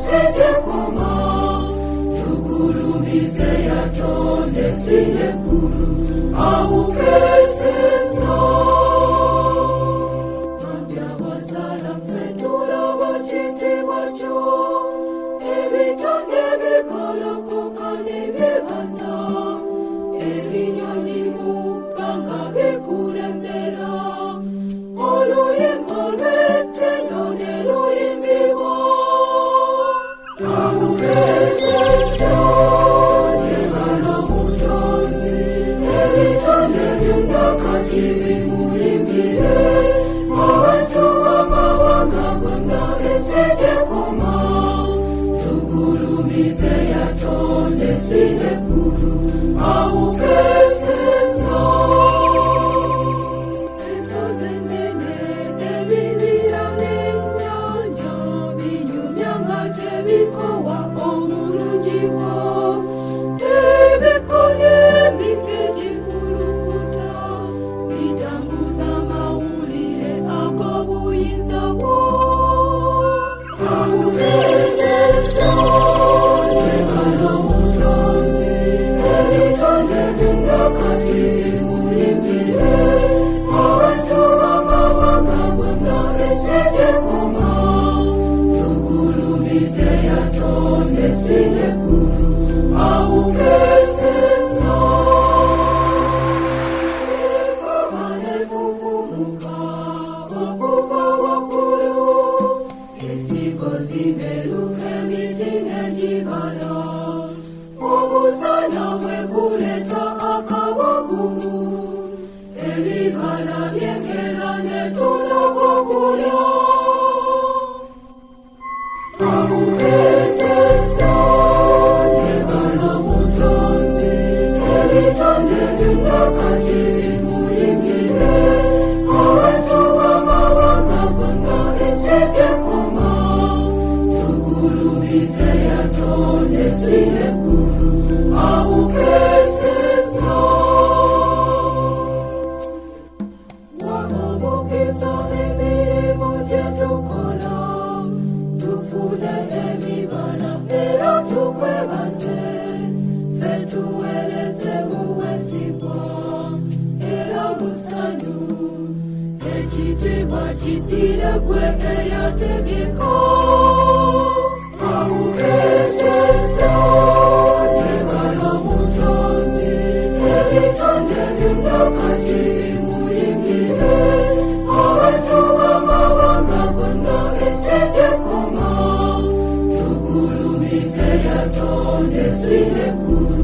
esije koma, tukulumize yatonde sile kulu, aukeseza. Mambya wasala fetula wachiti wacho, ebitonde bikolokoka nebibaza, ebinyonyi mubanga bikulembera, oluyimba lw'ettendo ne luyimbibwa. Aukeseza nyebala omutonzi, ebitonde byonna kati bimuyimbire, abantu b'amawanga gonna esije koma, tukulumize yatonde sile kulu, aukeseza. Ensozi ennene, ebibira n'ennyanja, binyumya nga tebikowa obulungi bwo. Ebikola emige gikulukuta, bitambuza amawulire ag'obuyinza bwo. Aukeseza nyebala omutonzi, ebitonde byonna kati bimuyimbire, abantu b'amawanga gonna esije koma, tukulumize yatonde sile kulu, aukeseza. Ekuba nevugumuka okuva waggulu, ensigo zimeruka emiti n'egibala, obusana bwe guleta akabugumu, ebibala byengera ne tunoga okulya. Aukeseza nyebala omutonzi, ebitonde byonna kati bimuyimbire, abantu b'amawanga gonna esije koma, tukulumize yatonde sile kulu, aukeseza. Wamumukisa emirimu gye tukola, tufune emibala era tukwebaze, ffe tuweereze mu bwesigwa era mu ssanyu, ekitiibwa kiddire gwe eyategeka. Aukeseza nyebala omutonzi, ebitonde byonna kati bimuyimbire, abantu b'amawanga gonna esije koma, tukulumize yatonde sile kulu,